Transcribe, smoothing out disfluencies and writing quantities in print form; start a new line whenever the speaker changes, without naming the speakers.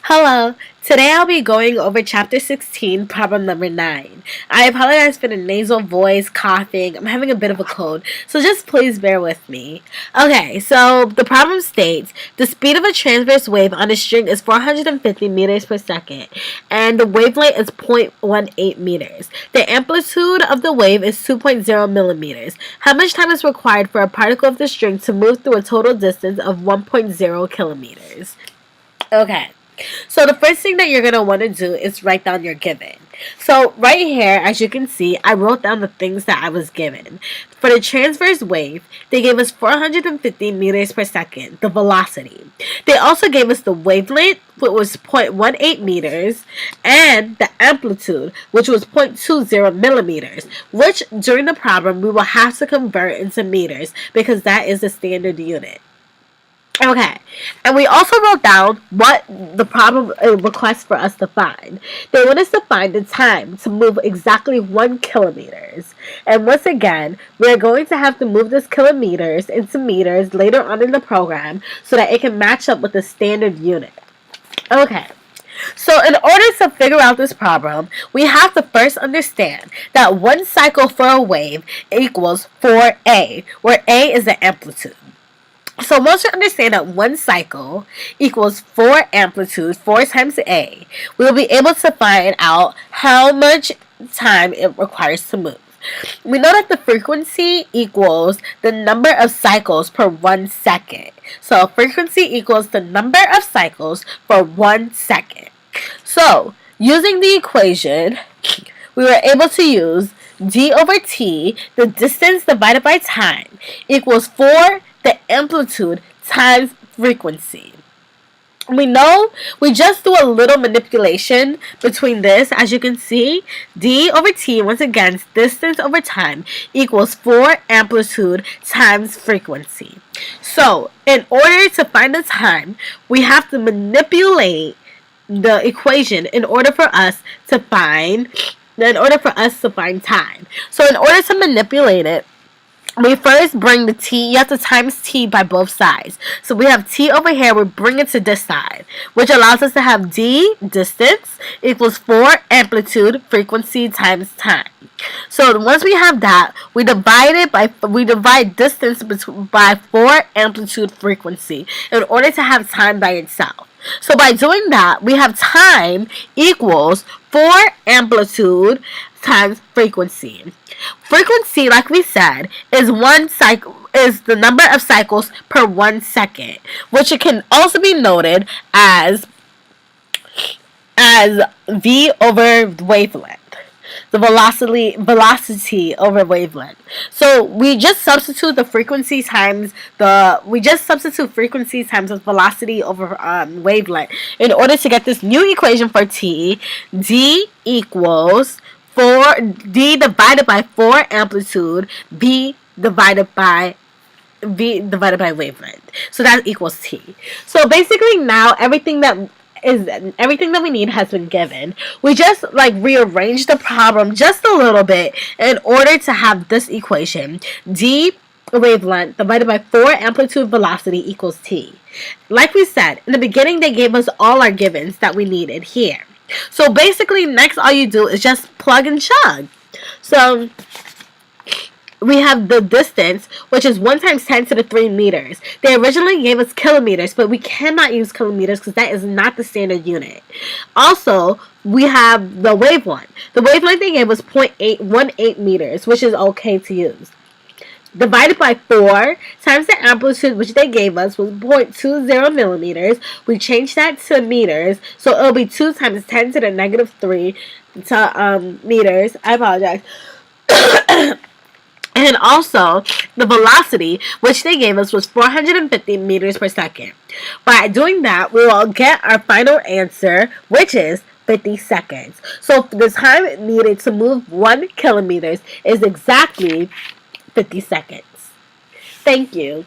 Hello, today I'll be going over chapter 16, problem number 9. I apologize for the nasal voice, coughing, I'm having a bit of a cold, so just please bear with me. Okay, so the problem states, the speed of a transverse wave on a string is 450 meters per second, and the wavelength is 0.18 meters. The amplitude of the wave is 2.0 millimeters. How much time is required for a particle of the string to move through a total distance of 1.0 kilometers? Okay. So the first thing that you're going to want to do is write down your given. So right here, as you can see, I wrote down the things that I was given. For the transverse wave, they gave us 450 meters per second, the velocity. They also gave us the wavelength, which was 0.18 meters, and the amplitude, which was 0.20 millimeters, which during the problem, we will have to convert into meters because that is the standard unit. Okay, and we also wrote down what the problem requests for us to find. They want us to find the time to move exactly 1 kilometers. And once again, we're going to have to move this kilometers into meters later on in the program so that it can match up with the standard unit. Okay. So in order to figure out this problem, we have to first understand that 1 cycle for a wave equals 4A, where A is the amplitude. So once you understand that 1 cycle equals 4 amplitude, 4 times A, we'll be able to find out how much time it requires to move. We know that the frequency equals the number of cycles per 1 second. So frequency equals the number of cycles for 1 second. So using the equation, we were able to use d over t, the distance divided by time, equals 4 the amplitude times frequency. We know we just do a little manipulation between this. As you can see, d over t, once again, distance over time, equals 4 amplitude times frequency. So in order to find the time, we have to manipulate the equation in order for us to find time. So in order to manipulate it, we first bring the t, you have to times t by both sides. So we have t over here, we bring it to this side, which allows us to have d, distance, equals 4 amplitude, frequency times time. So once we have that, we divide distance by 4 amplitude frequency in order to have time by itself. So by doing that, we have time equals 4 amplitude times frequency. Frequency, like we said, is the number of cycles per 1 second, which it can also be noted as v over wavelength. The velocity over wavelength. So we just substitute frequency times the velocity over wavelength in order to get this new equation for t. D equals d divided by 4 amplitude, v divided by wavelength. So that equals t. So basically now everything that we need has been given. We just rearrange the problem just a little bit in order to have this equation. D wavelength divided by 4 amplitude velocity equals t. Like we said, in the beginning they gave us all our givens that we needed here. So basically next all you do is just plug and chug. So we have the distance, which is 1 times 10 to the 3 meters. They originally gave us kilometers, but we cannot use kilometers because that is not the standard unit. Also, we have the wavelength. The wavelength they gave us 0.818 meters, which is okay to use. Divided by 4 times the amplitude, which they gave us, was 0.20 millimeters. We changed that to meters, so it'll be 2 times 10 to the negative 3 to meters. I apologize. And also, the velocity, which they gave us, was 450 meters per second. By doing that, we will get our final answer, which is 50 seconds. So the time needed to move 1 kilometer is exactly 50 seconds. Thank you.